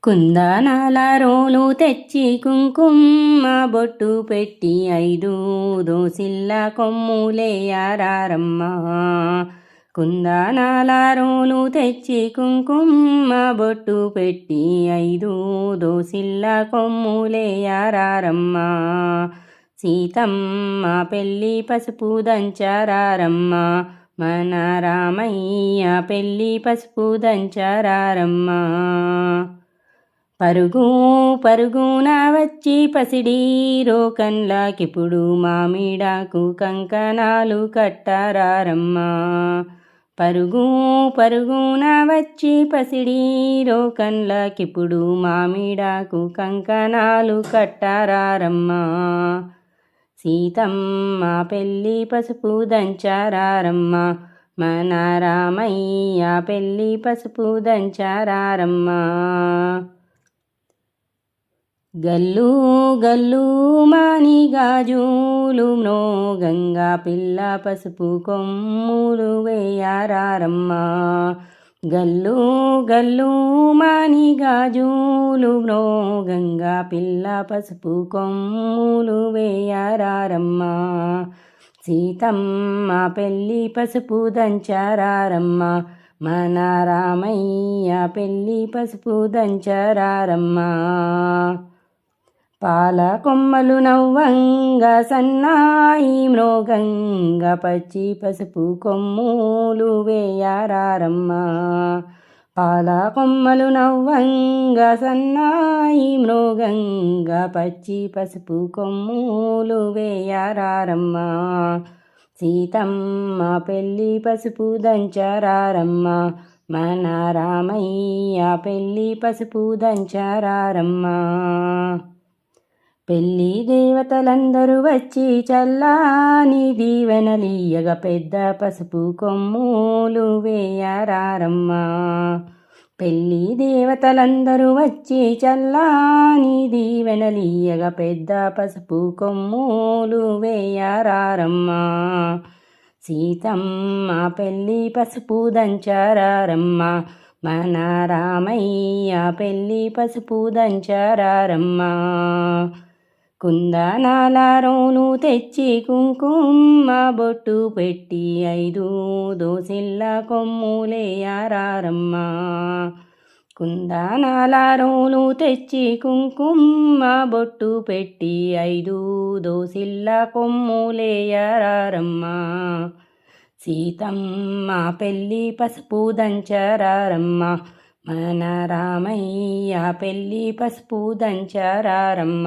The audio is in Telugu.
కుందనాల రోలు తెచ్చి కుంకుమ బొట్టు పెట్టి 5 దోసిల్ల కొమ్ములేయారమ్మ. కుందనాల రోలు తెచ్చి కుంకుమ బొట్టు పెట్టి 5 దోసిల్ల కొమ్ములేయారమ్మ. సీతమ్మ పెళ్ళి పసుపు దంచారమ్మ. మన రామయ్య పెళ్ళి పసుపు దంచారమ్మ. పరుగు పరుగున వచ్చి పసిడి రోకన్లకిప్పుడు మామిడాకు కంకణాలు కట్టారమ్మ. పరుగు పరుగున వచ్చి పసిడి రోకన్లకిప్పుడు మామిడాకు కంకణాలు కట్టారమ్మ. సీతమ్మ పెళ్ళి పసుపు దంచారమ్మ. మన రామయ్య పెళ్ళి పసుపు దంచారమ్మ. గల్లు గల్లు మాని గాజులు మ్రోగంగా పిల్ల పసుపు కొమ్ములు వేయారమ్మ. గల్లు గల్లు మాని గాజులు మ్రోగంగా పిల్ల పసుపు కొమ్ములు వేయారమ్మ. సీతమ్మ పెళ్ళి పసుపు దంచారమ్మ. మన రామయ్య పెళ్ళి పసుపు దంచారమ్మ. పాల కొమ్మలు నవ్వంగా సన్నాయి మ్రోగంగా పచ్చి పసుపు కొమ్ములు వేయారమ్మ. పాల కొమ్మలు నవ్వంగా సన్నాయి మ్రోగంగా పచ్చి పసుపు కొమ్ములు వేయారమ్మ. సీతమ్మ పెళ్ళి పసుపు దంచారమ్మ. మన రామయ్య పెళ్ళి పసుపు దంచారమ్మ. పెళ్ళి దేవతలందరూ వచ్చి చల్లాని దీవెనలీయగా పెద్ద పసుపు కొమ్ములు వేయారమ్మ. పెళ్ళి దేవతలందరూ వచ్చి చల్లాని దీవెనలీయగా పెద్ద పసుపు కొమ్ములు వేయారమ్మ. సీతమ్మ పెళ్ళి పసుపు దంచారమ్మ. మన రామయ్య పెళ్ళి పసుపు దంచారమ్మ. కుందనాల రోలు తెచ్చి కుంకుమ బొట్టు పెట్టి 5 దోసిల్ల కొమ్ములేయారమ్మ. కుందనాల రోలు తెచ్చి కుంకుమ బొట్టు పెట్టి 5 దోసిల్ల కొమ్ములేయారమ్మ. సీతమ్మ పెళ్ళి పసుపు దంచారమ్మ. మన రామయ్య పెళ్ళి పసుపు దంచారమ్మ.